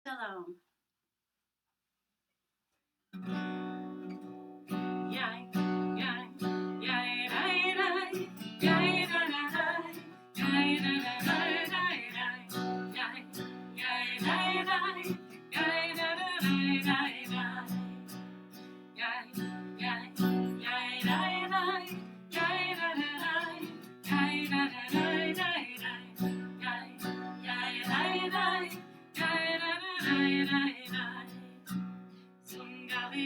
Shalom.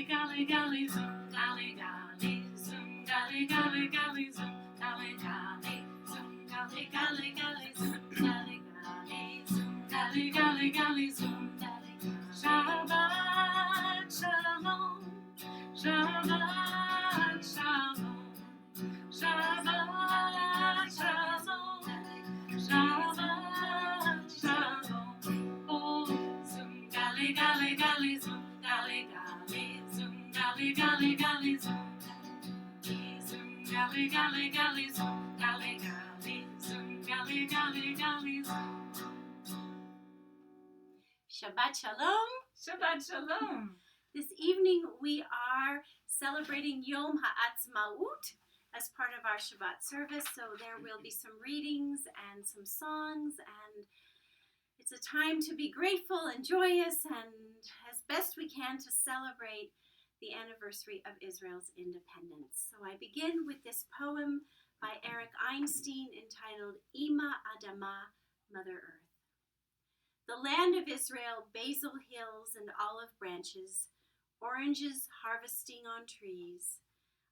Gully, gully, zoom, gully, gully, zoom, gully, gully, gully, zoom, gully, gully, zoom, gully, gully, gully, zoom, gully, gully, zoom, gully, gully, gully, zoom, gully. Shabbat shalom, Shabbat shalom, Shabbat shalom, Shabbat shalom. Oh, zoom, gully, gully, gully, zoom, gully, gully. Gully, gully, gully, zoom, zoom, gully, gully, gully, zoom, gully, gully, zoom, gully, gully, gully, zoom. Shabbat shalom. Shabbat shalom. This evening we are celebrating Yom Ha'atzmaut as part of our Shabbat service, so there will be some readings and some songs, and it's a time to be grateful and joyous and as best we can to celebrate the anniversary of Israel's independence. So I begin with this poem by Eric Einstein entitled Ima Adama, Mother Earth. The land of Israel, basil hills and olive branches, oranges harvesting on trees.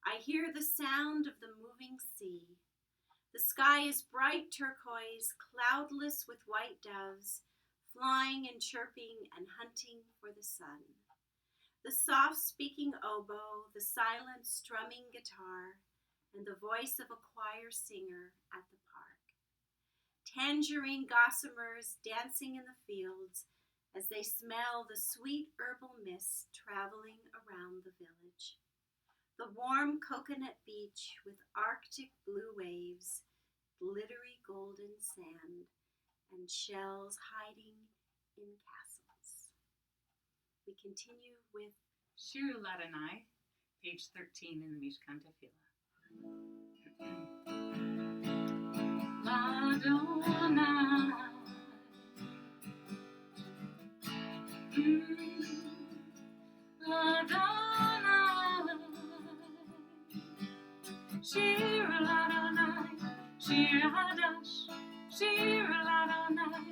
I hear the sound of the moving sea. The sky is bright turquoise, cloudless with white doves, flying and chirping and hunting for the sun. The soft-speaking oboe, the silent strumming guitar, and the voice of a choir singer at the park. Tangerine gossamers dancing in the fields as they smell the sweet herbal mist traveling around the village. The warm coconut beach with Arctic blue waves, glittery golden sand, and shells hiding in castles. We continue with Shir Ladonai, page 13 in the Mishkan Tefillah. Ladonai, Ladonai, Shir Ladonai, Shir Hadash, Shir Ladonai,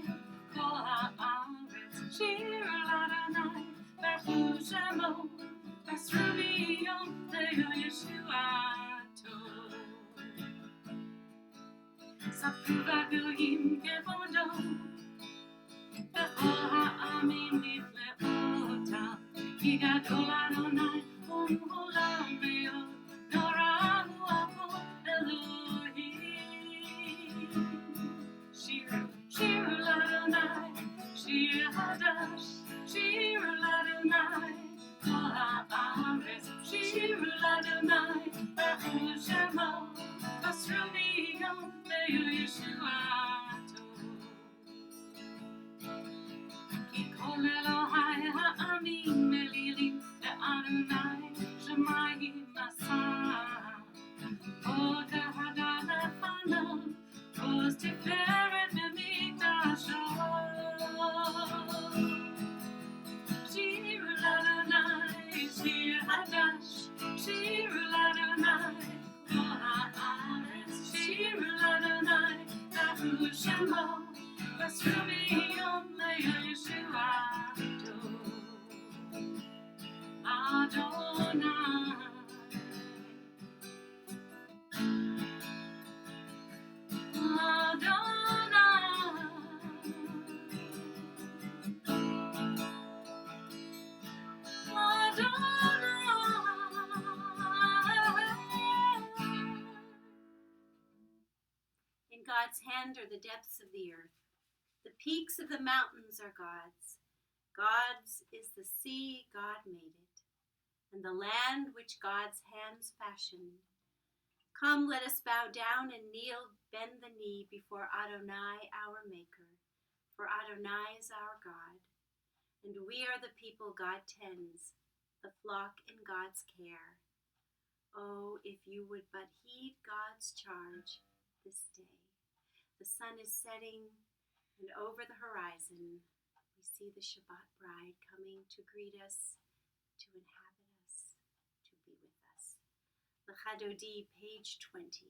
Kol ha'aretz, Shir Ladonai. Baruch Shemo, Basru Yom Yeshuato. Safru v'goyim kevodo, Bechol ha'amim nifle'otam, Ki gadol Adonai u'olam ve'od, Norahu avo Elohim. Shir Ladonai, Shir Hadash, Shir Ladonai, Kol ha'aretz, Shir Ladonai, Baruch Shemo, Basru Yom Yeshuato. Ki kol Elohai ha'amim elilim le'Adonai, Shemayim asah. Od hada lefanav, Oz tiferet b'mikdasho. Shir Ladonai, Shir Hadash, Shir Ladonai, Kol ha'aretz, Shir Ladonai, Baruch Shemo, Basru Yom Yeshuato. Adonai, In God's hand are the depths of the earth. The peaks of the mountains are God's. God's is the sea, God made it, and the land which God's hands fashioned. Come, let us bow down and kneel, bend the knee before Adonai, our Maker, for Adonai is our God, and we are the people God tends, the flock in God's care. Oh, if you would but heed God's charge this day. The sun is setting, and over the horizon, we see the Shabbat bride coming to greet us, to inhabit us, to be with us. L'Chadodi, page 20.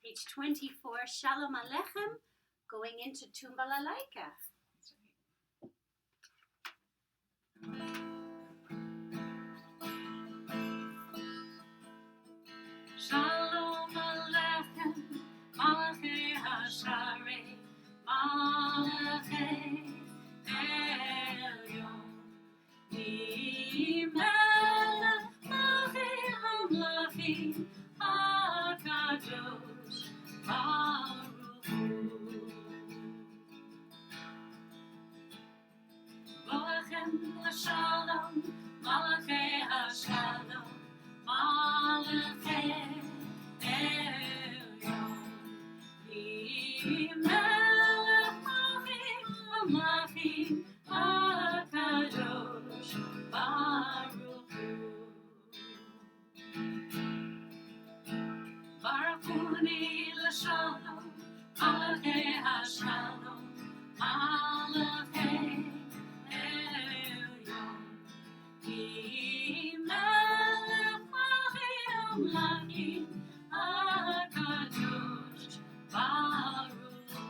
Page 24, Shalom Aleichem, going into Tumbalalaika. Shalom Aleichem, Malachei Hasharei, Malachei Elyon, Melech Malachei Hamlachim, HaKadosh Baruch Hu. Bolechem l'shalom, Malachei Hashalom, Malachei Elyon, Melech Malachim Hamlachim, HaKadosh Baruch Hu. Barakuni l'shalom, Malachei Hashalom, Malachei Elyon, Melech Malachim Hamlachim, HaKadosh Baruch Hu.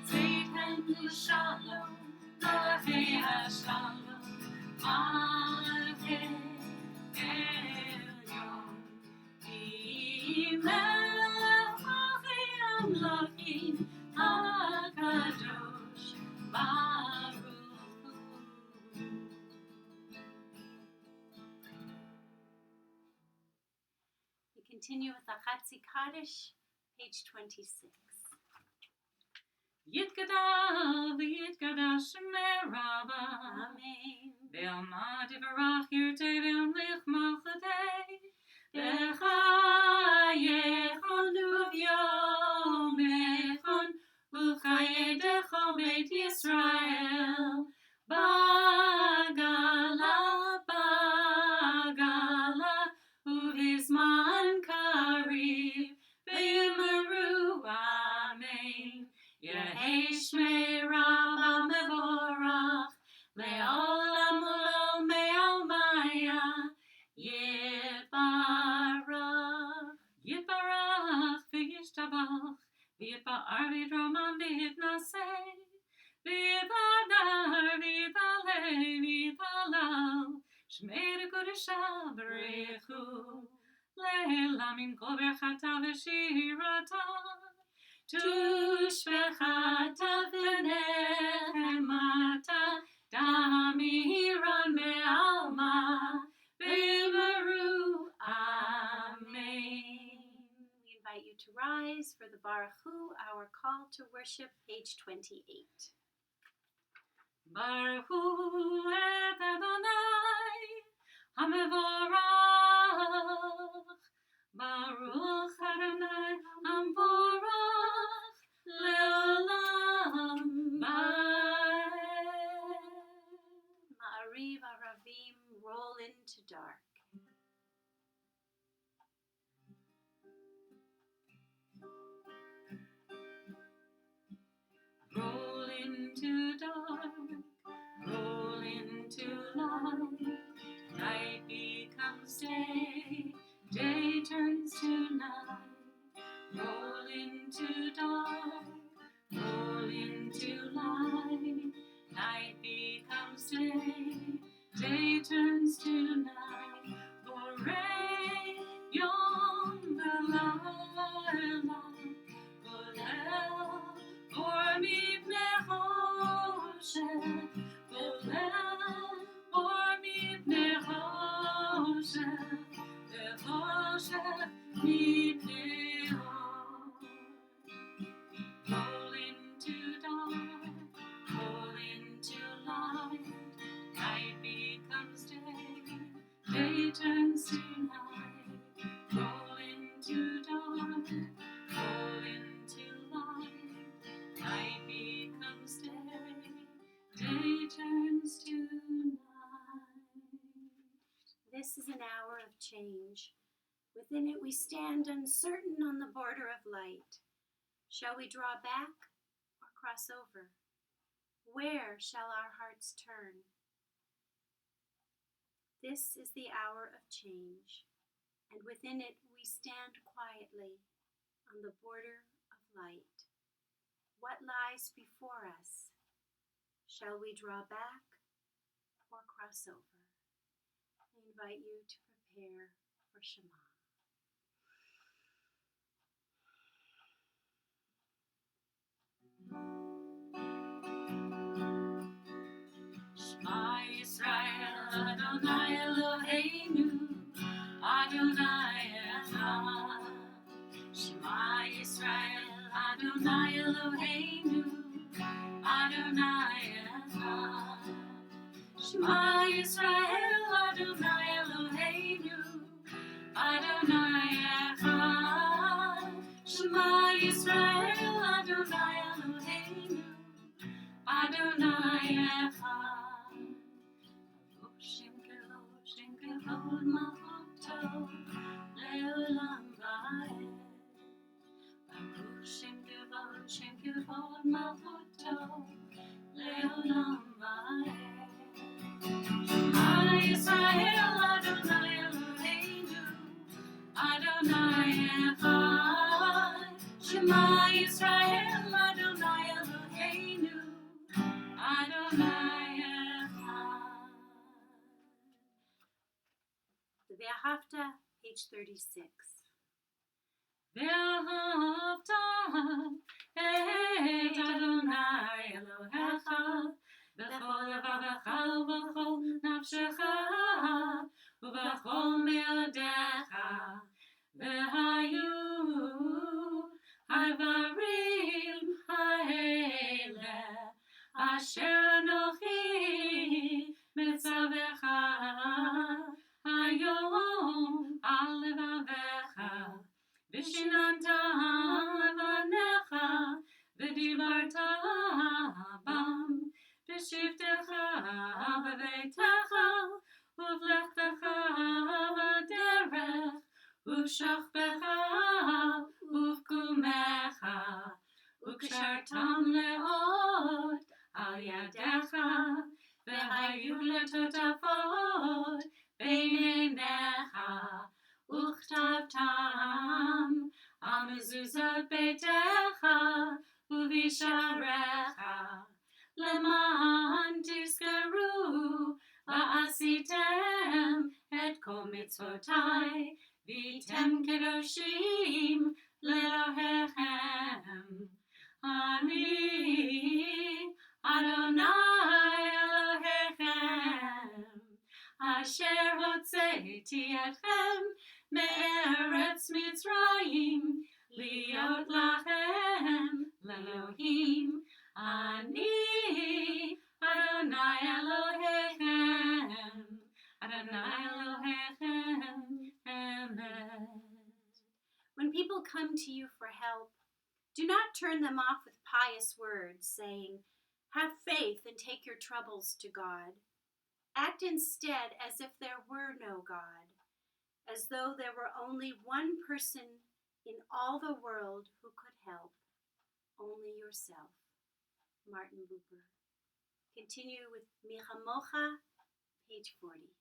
Tzeichen Shalom, Malachei HaShalom, Malachei Elyon, Melech Malachei Amlakim, HaKadosh Baruch Hu. We continue with the Chatzi Kaddish, page 26. Yitkadal v'yitkadash Shemei Rabbah. Amen. Ve'alma divarach yirtei ve'amlich malchadei. V'chayechon uvyomechon uchayedecho Beit Yisrael Bagala Bagala Uvizman Kariv V'yimaru Amen. Yehei Shmei Rabbah Mevorach Le'olam u'lom me'almaya Yitbarach Yitbarach v'yishtabach v'yitba'ar v'yitroman v'yitnaseh v'yitadar v'yitaleh v'yitalal Shmei Kodesha Barechu Le'elam im kol berchata v'shirata Tushbechata v'nechemata Damiran me'alma V'yimaru Amen. We invite you to rise for the Baruch Hu, our call to worship, page 28. Baruch Hu et Adonai HaMevorach Baruch Adonai HaMevorach Le'olam Ba'ed. Ma'ariv Aravim roll into dark. Roll into dark, roll into light. Night becomes day, day turns to night. Roll into dark, roll into light. Night becomes day, day turns to night. Borei Yom V'Layla, Bolel Or Mipnei Choshech, Bolel Or Mipnei Choshech, V'Choshech Mipnei Or. Roll into dark, roll into light. Night becomes day, day turns to night. Roll into dark, roll into light. Night becomes day, day turns to night. This is an hour of change. Within it we stand uncertain on the border of light. Shall we draw back or cross over? Where shall our hearts turn? This is the hour of change, and within it we stand quietly on the border of light. What lies before us? Shall we draw back or cross over? I invite you to prepare for Shema. Shema Yisrael, Adonai Eloheinu, Adonai Echad. Shema Yisrael, Adonai Eloheinu, Adonai Echad. Shema Yisrael, Adonai Eloheinu, Adonai Echad. Shema Yisrael, Adonai Eloheinu, Adonai Echad. Shem kevod malchuto leolam va'ed. Baruch Shem kevod malchuto leolam va'ed. Shema Yisrael echad. Shema Yisrael, Adonai Eloheinu, Adonai echad. The Ve'ahavta, page 36. ואהבת את אדוני אלוהיך בכל לבבך ובכל נפשך ובכל מאודיך והיו הדברים האלה אשר אנוכי מצווך היום על לבביך ושיננת לבניך ודיברת בם בשבתך בביתך ובלכתך בדרך ובשוכבך ובקומך וקשרתם מאוד על ידיך והיו לטוטפות בין עיניך וכתבתם על מזוזות ביתך ובשעריך למען תזכרו ועשיתם את כל מצוותיי והייתם קדושים לאלוהיכם. אני אדוני אלוהיכם אשר הוצאתי אתכם מארץ מצרים להיות לכם לאלוהים. אני אדוני אלוהיכם, אדוני אלוהיכם אמת. When people come to you for help, do not turn them off with pious words, saying, "Have faith and take your troubles to God." Act instead as if there were no God, as though there were only one person in all the world who could help, only yourself. Martin Buber. Continue with Michamocha, page 40.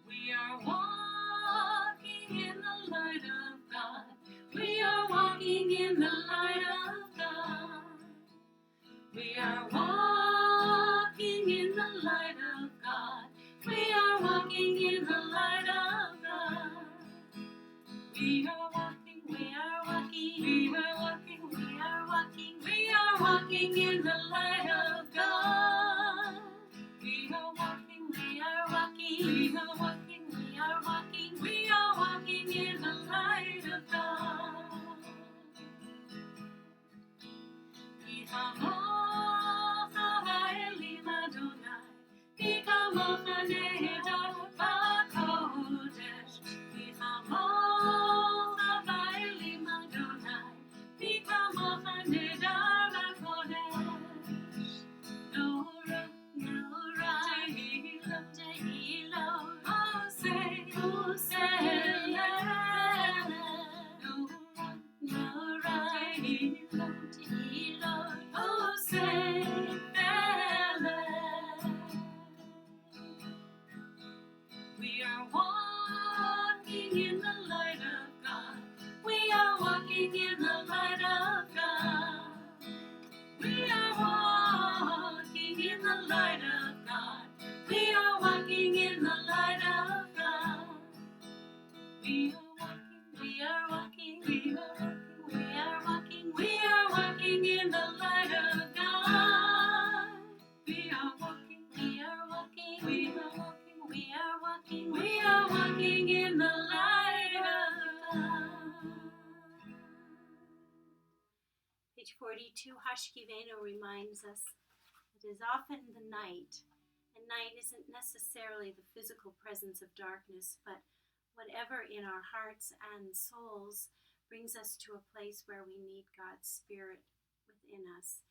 We are walking in the light of God. We are walking in the light of God. We are walking in the light of God. We are walking in the light of God. We are walking, we are walking, we are walking, we are walking, we are walking in the light of God. We are walking, we are walking, we are walking, we are walking, we are walking in the light of God. Ki hamocha va'elim Adonai, ki kamocha nehedar b'kodesh. Ki hamocha va'elim Adonai, ki kamocha nehedar b'kodesh. Nora, Nora, Tehillah, Tehillah, Oseh, Oseh, Nora, Nora, Tehillah, Tehillah, Oseh, We are walking in the light of God. We are walking in the light of God. We are walking in the light of God. We are walking in the light of God. We are walking, we are walking, we are walking, we are walking, we are walking in the light of God. We are walking, we are walking, we are walking, we are walking, we are walking in the light of God. Page 42, Hashkiveno reminds us it is often the night, and night isn't necessarily the physical presence of darkness, but whatever in our hearts and souls brings us to a place where we need God's Spirit within us.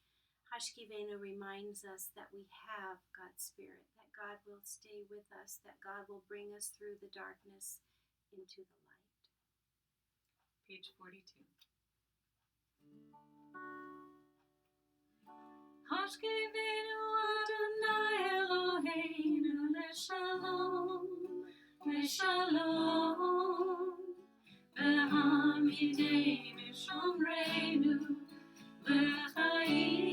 Hashkiveno reminds us that we have God's Spirit, that God will stay with us, that God will bring us through the darkness into the light. Page 42. Hashkivenu Adonai Eloheinu Leshalom, Leshalom. V'hamidenu Shomreinu L'chaim.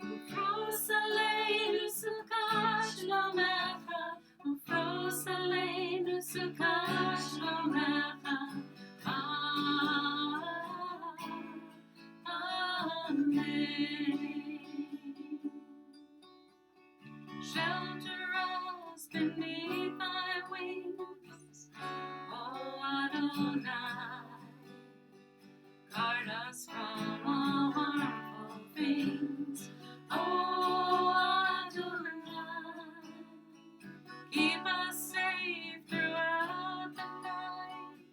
Ufros aleinu sukkah shlomecha, Ufros aleinu sukkah shlomecha. Amen. Shelter us beneath thy wings, O Adonai. Guard us from all harmful things, O Adonai. Keep us safe throughout the night,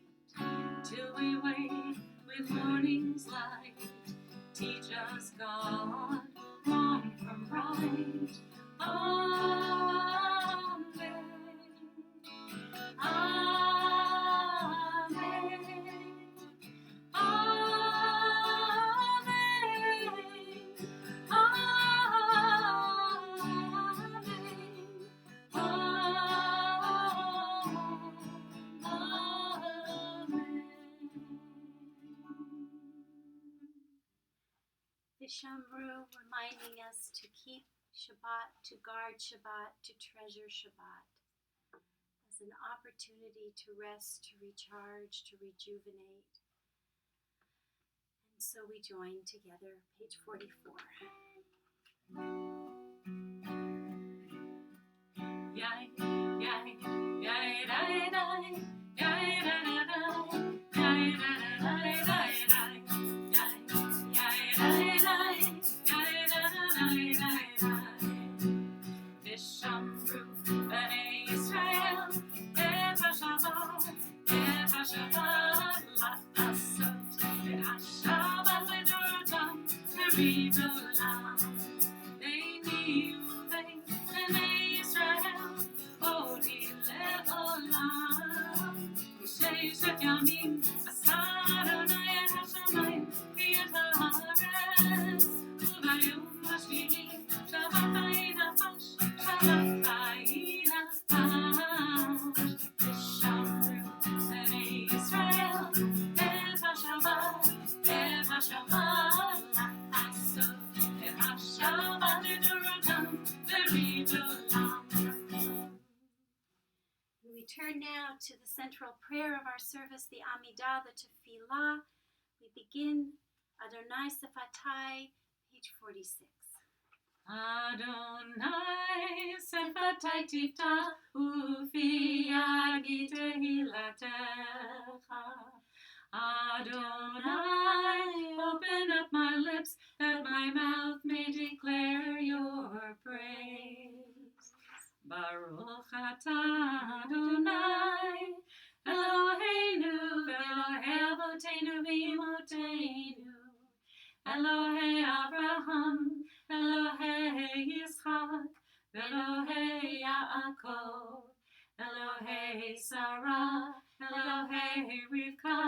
till we wake with morning's light. Teach us, God, wrong from right. Amen. Amen. Vishamru reminding us to keep Shabbat, to guard Shabbat, to treasure Shabbat as an opportunity to rest, to recharge, to rejuvenate. And so we join together, page 44. Yai, yai, yai, dai, dai, yai, da, da, da, yai, da, da, dai, dai, dai, yai, yai, dai, dai, yai, da, da, dai, dai, dai. Vishamru b'nei Yisrael, et HaShabbat la'asot, et HaShabbat le'dorotam, le'ridolam. They knew they, b'nei Yisrael, Odi le'olam. Sheshet yamim, asa Adonai et hashamayim, v'et haaretz, u'bayom hashmini, Shabbat vayinachash, Shabbat vayinachash. Vishamru b'nei Yisrael, et HaShabbat la'asot, et HaShabbat le'dorotam, le'ridolam. We turn now to the central prayer of our service, the Amidah, the Tefillah. We begin Adonai Sefatai, page 46. Adonai sefatai tiftach ufi yagi tehilatecha. Adonai, open up my lips that my mouth may declare your praise. Baruch atah Adonai, Eloheinu v'Elohei avoteinu v'imotenu, Elohei Avraham, Elohei Yitzchak, Elohei Yaakov, Elohei Sarah, Elohei Rivka,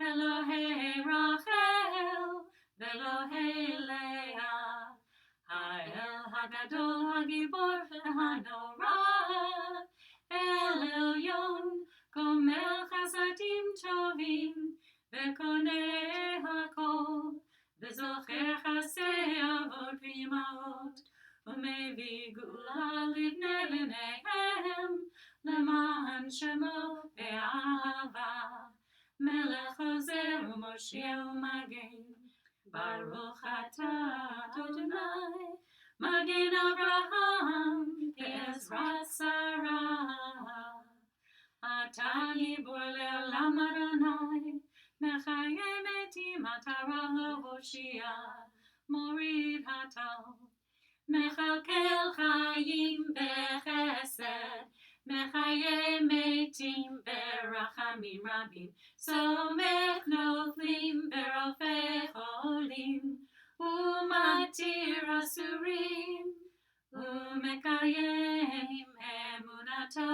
Elohei Rachel, Elohei Leah, Ha'el Hagadol Hagibor v'Hanorah, El Elyon, Gomel Chasadim Tovim, V'konei Hakol, V'zocher Chasei Avot v'Imaot, U'mevi Gula Livnei L'neihem, L'man Shemo Be'ahava, Melech Ozer U'Moshiach U'Magen. Baruch atah Adonai, Magen Avraham, Ezrat Sarah. Atah Gibor le'olam Adonai, Mechayeh metim atara le'hoshia, Morid hatal. Mechalkel chayim bechesed, Mechayeh metim berachamim rabim, Somech noflim berofei cholim, Umatir asurim, Umekayem emunato,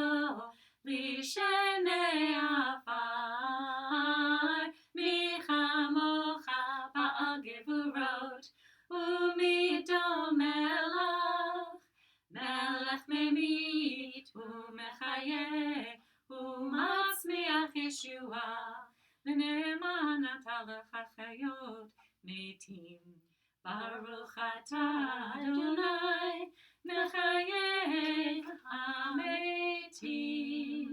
Lishenei afar, Michamocha ba'al ונאמן אתה לחיות מתים. ברוך אתה אדוני מחייב המתים.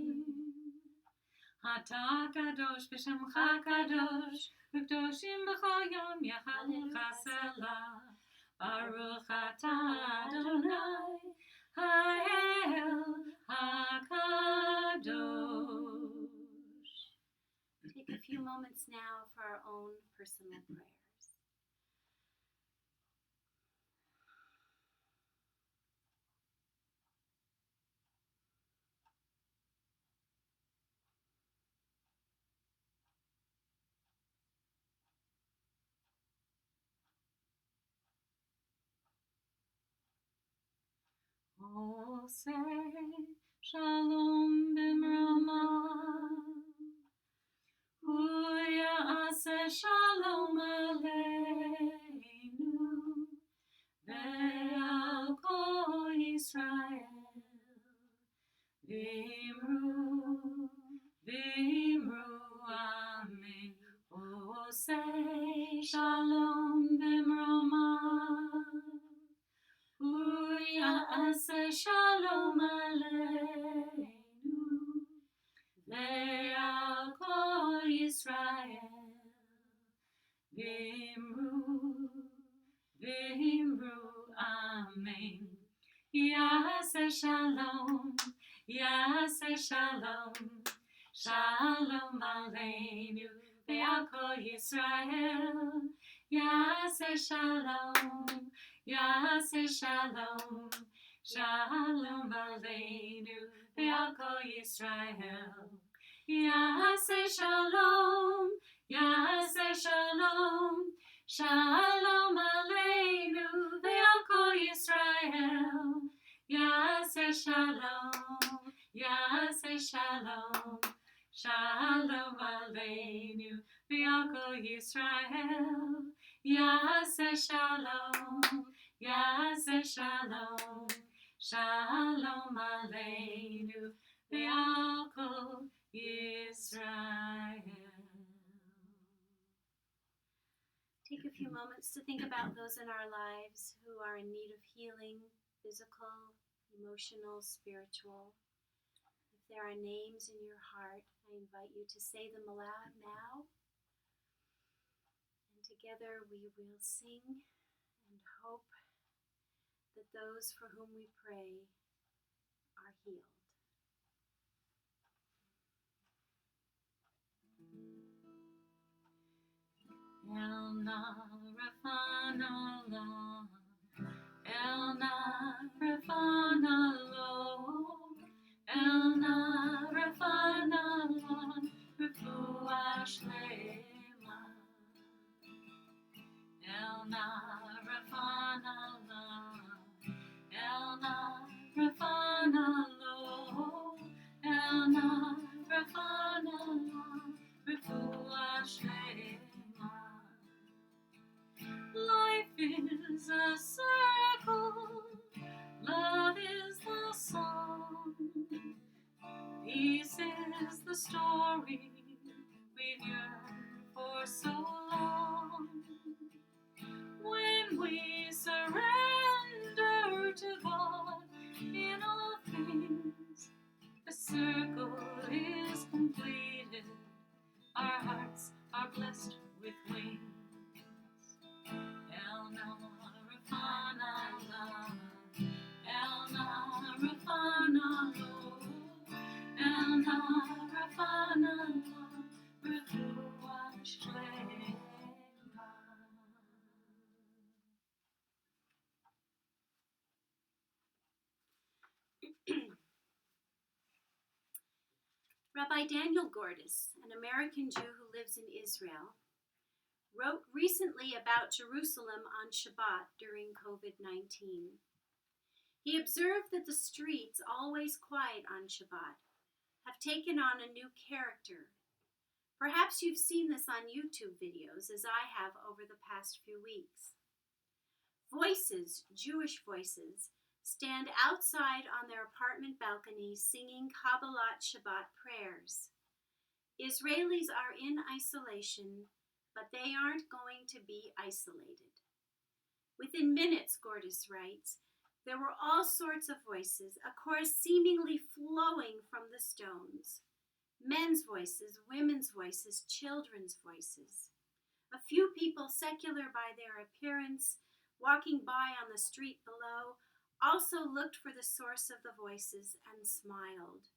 אתה קדוש ושמך קדוש, וקדושים בכל יום יחללך סלה. ברוך אתה אדוני האל הקדוש. Take a few moments now for our own personal prayers. Oseh shalom b'mrama, hu ya'aseh shalom aleinu ve'al kol Yisrael. V'imru amen. Oseh shalom b'mrama, hu ya'aseh shalom aleinu ve'al kol Yisrael. V'imru amen. Ya'aseh shalom, ya'aseh shalom, shalom aleinu ve'al kol Yisrael. Ya'aseh shalom, ya'aseh shalom, shalom aleinu ve'al kol Yisrael. Ya'aseh shalom, ya'aseh shalom, shalom aleinu ve'al kol Yisrael. Ya'aseh shalom, ya'aseh shalom, shalom aleinu ve'al kol Yisrael. Ya'aseh shalom, ya'aseh shalom, shalom aleinu ve'al kol Yisrael. Take a few moments to think about those in our lives who are in need of healing, physical, emotional, spiritual. If there are names in your heart, I invite you to say them aloud now. And together we will sing and hope that those for whom we pray are healed. El Rafanallah, El Rafanallah, El Rafanallah, Refuah Shlema. El Rafanallah, El Rafanallah, El Rafanallah, Refuah Shlema. Life is a circle, love is the song, peace is the story we've yearned for so long. When we surrender to God in all things, the circle is completed, our hearts are blessed with wings. El Rafanallah, El Rafanallah, El Rafanallah, Refuah Shlema. Rabbi Daniel Gordis, an American Jew who lives in Israel, wrote recently about Jerusalem on Shabbat during COVID-19. He observed that the streets, always quiet on Shabbat, have taken on a new character. Perhaps you've seen this on YouTube videos, as I have over the past few weeks. Voices, Jewish voices, stand outside on their apartment balconies singing Kabbalat Shabbat prayers. Israelis are in isolation, but they aren't going to be isolated. Within minutes, Gordis writes, there were all sorts of voices, a chorus seemingly flowing from the stones. Men's voices, women's voices, children's voices. A few people, secular by their appearance, walking by on the street below, also looked for the source of the voices and smiled.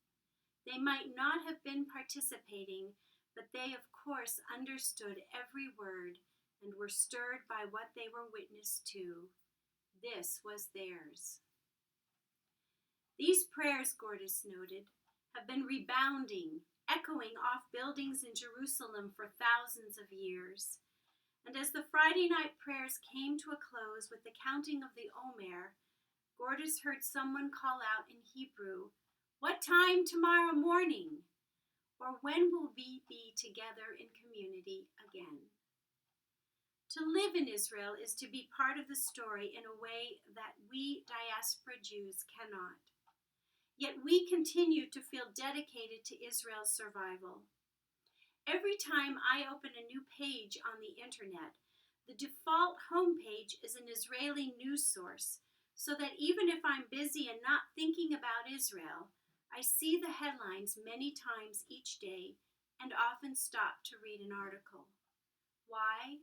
They might not have been participating, but they, of course, understood every word and were stirred by what they were witness to. This was theirs. These prayers, Gordis noted, have been rebounding, echoing off buildings in Jerusalem for thousands of years. And as the Friday night prayers came to a close with the counting of the Omer, Gordis heard someone call out in Hebrew, "What time tomorrow morning?" Or when will we be together in community again? To live in Israel is to be part of the story in a way that we diaspora Jews cannot. Yet we continue to feel dedicated to Israel's survival. Every time I open a new page on the internet, the default homepage is an Israeli news source, so that even if I'm busy and not thinking about Israel, I see the headlines many times each day and often stop to read an article. Why?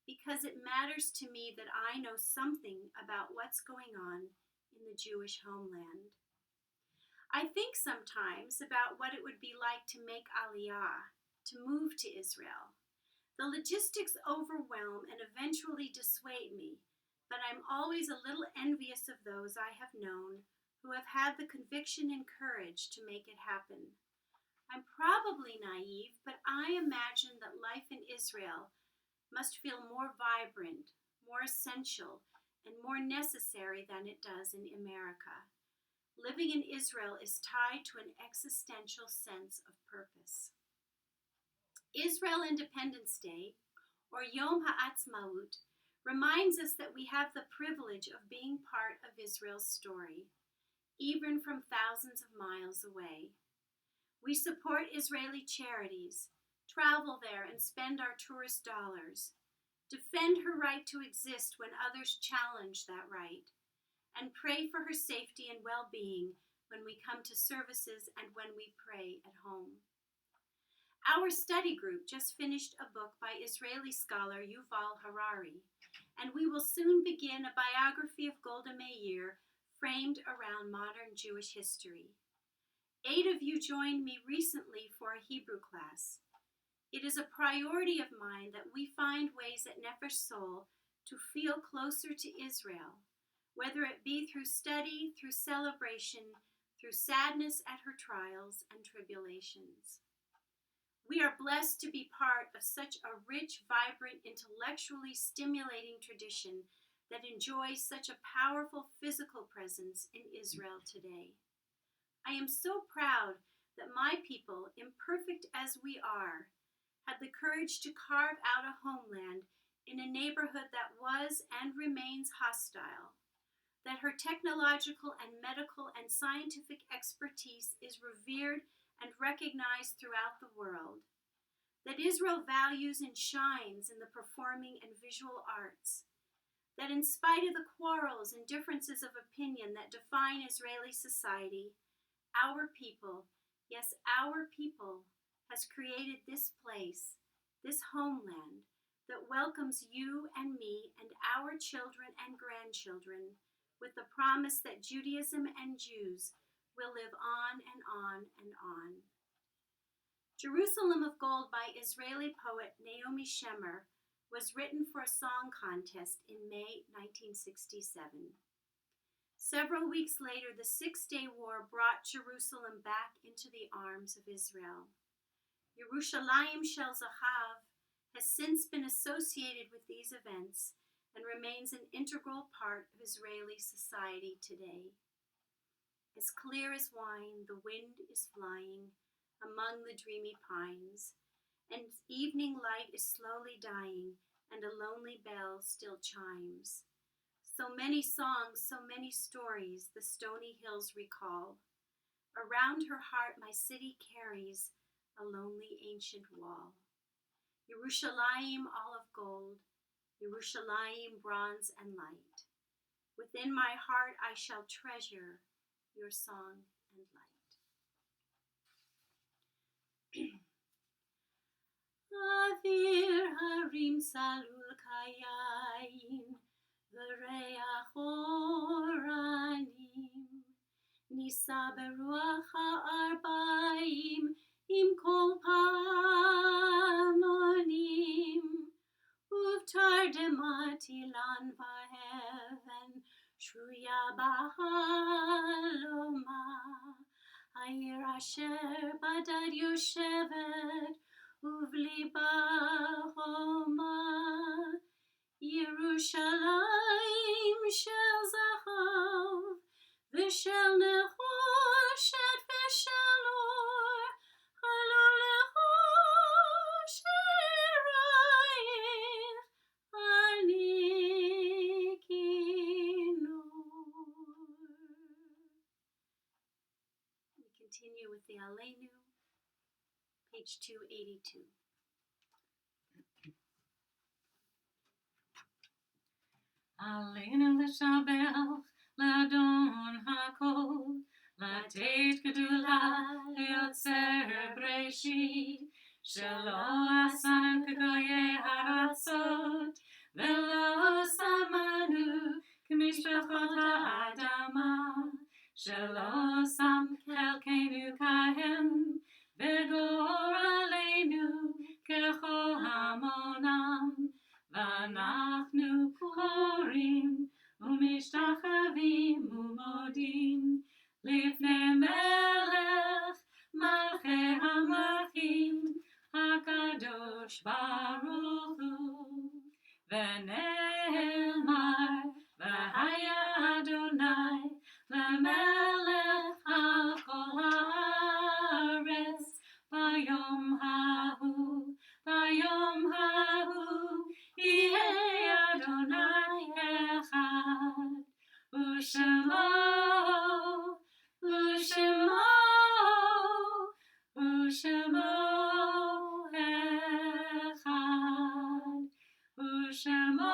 Because it matters to me that I know something about what's going on in the Jewish homeland. I think sometimes about what it would be like to make Aliyah, to move to Israel. The logistics overwhelm and eventually dissuade me, but I'm always a little envious of those I have known who have had the conviction and courage to make it happen. I'm probably naive, but I imagine that life in Israel must feel more vibrant, more essential, and more necessary than it does in America. Living in Israel is tied to an existential sense of purpose. Israel Independence Day, or Yom HaAtzmaut, reminds us that we have the privilege of being part of Israel's story, even from thousands of miles away. We support Israeli charities, travel there and spend our tourist dollars, defend her right to exist when others challenge that right, and pray for her safety and well-being when we come to services and when we pray at home. Our study group just finished a book by Israeli scholar Yuval Harari, and we will soon begin a biography of Golda Meir framed around modern Jewish history. 8 of you joined me recently for a Hebrew class. It is a priority of mine that we find ways at Nefesh Soul to feel closer to Israel, whether it be through study, through celebration, through sadness at her trials and tribulations. We are blessed to be part of such a rich, vibrant, intellectually stimulating tradition that enjoys such a powerful physical presence in Israel today. I am so proud that my people, imperfect as we are, had the courage to carve out a homeland in a neighborhood that was and remains hostile, that her technological and medical and scientific expertise is revered and recognized throughout the world, that Israel values and shines in the performing and visual arts, that in spite of the quarrels and differences of opinion that define Israeli society, our people, yes, our people, has created this place, this homeland, that welcomes you and me and our children and grandchildren with the promise that Judaism and Jews will live on and on and on. Jerusalem of Gold by Israeli poet Naomi Shemer was written for a song contest in May 1967. Several weeks later, the Six-Day War brought Jerusalem back into the arms of Israel. Yerushalayim Shel Zahav has since been associated with these events and remains an integral part of Israeli society today. As clear as wine, the wind is flying among the dreamy pines, and evening light is slowly dying, and a lonely bell still chimes. So many songs, so many stories the stony hills recall. Around her heart my city carries a lonely ancient wall. Yerushalayim, all of gold, Yerushalayim, bronze and light. Within my heart I shall treasure your song and light. Avir harim salul kayayim, v'reach oranim, nisa beruach ha'arbaim, im kol pamonim, uvtardemat ilan v'heaven, shruya b'haloma, ha'ir asher badad yoshevet, uvliba homa, Yerushalayim shel zahav, v'shel nechoshet v'shel or, halol lechosherayich ani kinor. We continue with the Aleinu, page 282. Aleinu l'shabach, l'adon hakol, לתת גדולה ליוצר בראשית, שלא עשנו כגויי הארצות, ולא שמנו כמשפחות האדמה, שלא שם חלקנו כהם, וגורלנו ככל המונם, ואנחנו קוראים ומשתחווים ומודים לפני מלך מלכי המלכים הקדוש ברוך הוא, ונאמר והיה אדוני למלך על כל הארץ ביום ההוא, ביום ההוא יהיה אדוני אחד, ושמו אחד, ושמו אחד.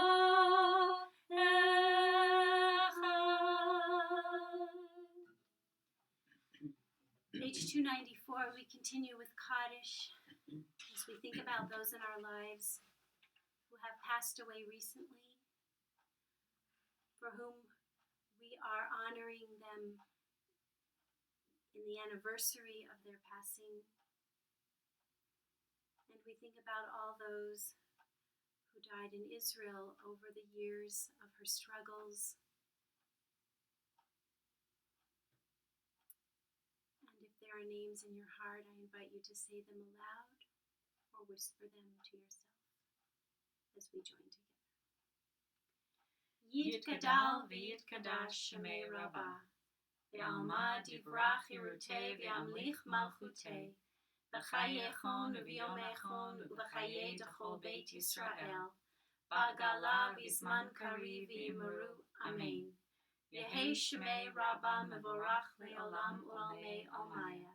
Page 294, we continue with Kaddish as we think about those in our lives who have passed away recently, for whom we are honoring them in the anniversary of their passing. And we think about all those who died in Israel over the years of her struggles. And if there are names in your heart, I invite you to say them aloud or whisper them to yourself as we join together. Yitgadal v'yitkadash shemei Rabbah, ve'alma divrach hirutei ve'amlich malchutei, v'chayechon v'yomechon v'chayei d'chol beit Yisrael, ba'gala v'zman kariv v'imru, amen. Yehei shemei Rabbah mevorach le'olam u'almei omaya,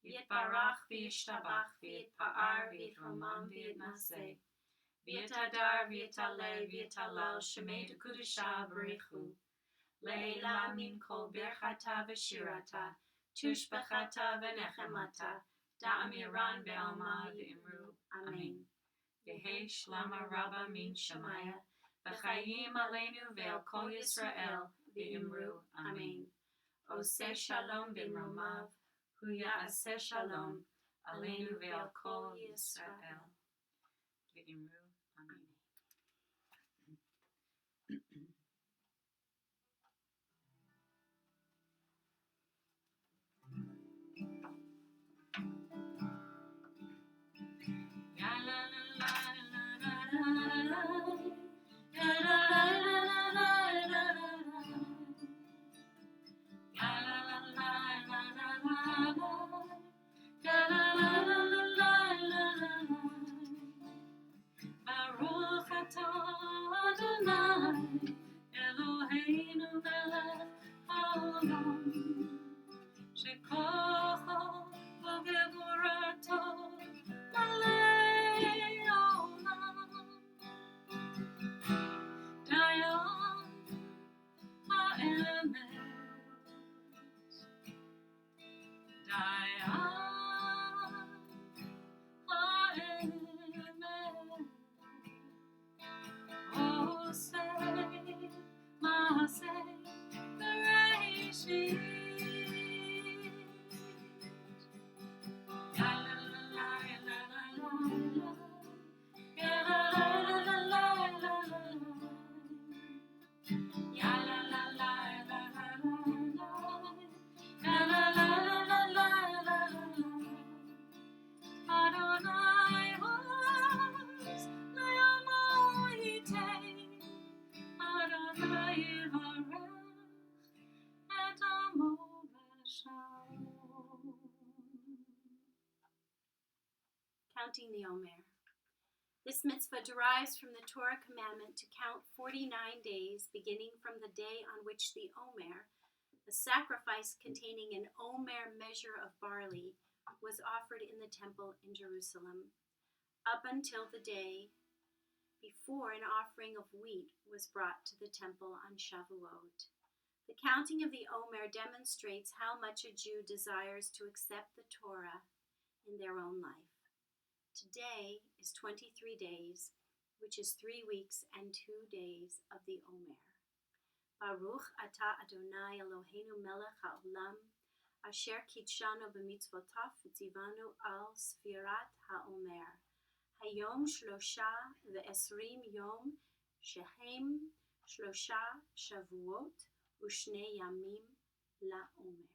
yitbarach v'yishtabach v'yitpa'ar v'yitromam v'yitnaseh, v'yitadar v'yitaleh v'yitalal shemei d'kudusha b'richu, le'ela min kol birchata v'shirata, tushbachata v'nechemata, da'amiran be'alma v'imru, amen. Yehei shlama rabba min shemaya, v'chayim aleinu ve'al kol Yisrael, v'imru, amen. Oseh shalom bin romav, hu ya'aseh shalom, aleinu ve'al kol Yisrael, v'imru, amen. Baruch counting the Omer. This mitzvah derives from the Torah commandment to count 49 days, beginning from the day on which the Omer, a sacrifice containing an Omer measure of barley, was offered in the temple in Jerusalem, up until the day before an offering of wheat was brought to the temple on Shavuot. The counting of the Omer demonstrates how much a Jew desires to accept the Torah in their own life. Today is 23 days, which is 3 weeks and 2 days of the Omer. Baruch atah Adonai Eloheinu melech haolam, asher kitshanu b'mitzvotav v'tzivanu al sfirat haomer. Hayom 23 yom shehem 3 shavuot u'shnei yamim la'omer.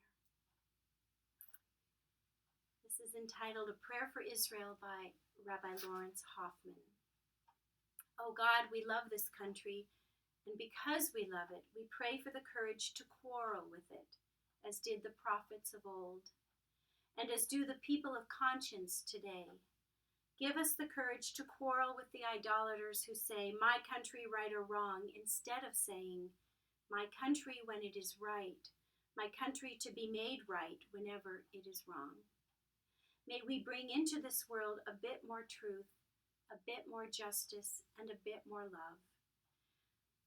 This is entitled A Prayer for Israel by Rabbi Lawrence Hoffman. Oh God, we love this country, and because we love it, we pray for the courage to quarrel with it, as did the prophets of old, and as do the people of conscience today. Give us the courage to quarrel with the idolaters who say, my country right or wrong, instead of saying, my country when it is right, my country to be made right whenever it is wrong. May we bring into this world a bit more truth, a bit more justice, and a bit more love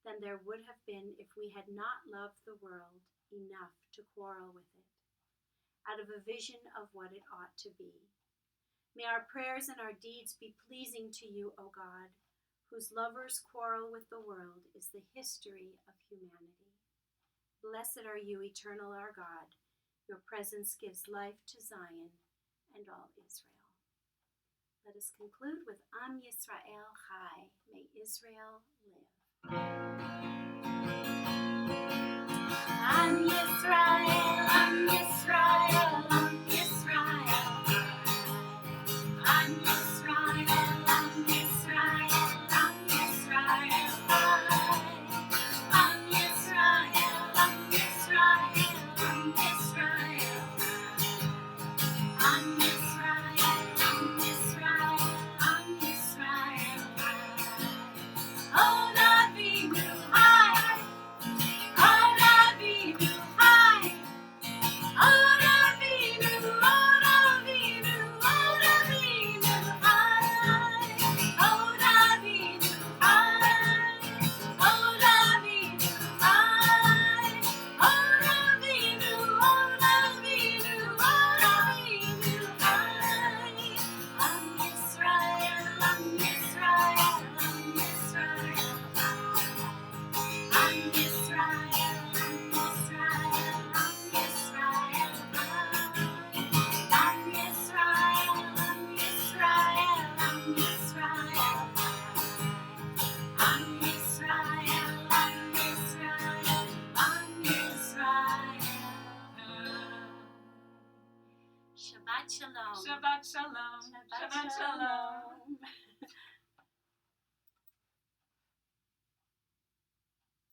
than there would have been if we had not loved the world enough to quarrel with it, out of a vision of what it ought to be. May our prayers and our deeds be pleasing to you, O God, whose lovers quarrel with the world is the history of humanity. Blessed are you, eternal our God. Your presence gives life to Zion and all Israel. Let us conclude with Am Yisrael Chai. May Israel live. Am Yisrael, Am Yisrael, Am Yisrael. Am Yisrael, Am Yisrael, Am Yisrael. Am Yisrael, Am Yisrael, Am Yisrael. Am Yisrael, Am Yisrael, Am Yisrael. Oh, Navinu Hai, oh, Navinu Hai, oh, Navinu, oh, Navinu, oh, Navinu Hai, oh, Navinu Hai, oh, Navinu Hai, oh, Navinu, oh, Navinu, oh, Navinu Hai. Am Yisrael, Am Yisrael, Am Yisrael Hai. Am Yisrael, Am Yisrael, Am Yisrael Hai. Am Yisrael, Am Yisrael, Am Yisrael Hai. Am Yisrael, Am Yisrael, Am Yisrael. Shabbat Shalom. Shabbat Shalom. Shabbat Shabbat Shalom. Shalom.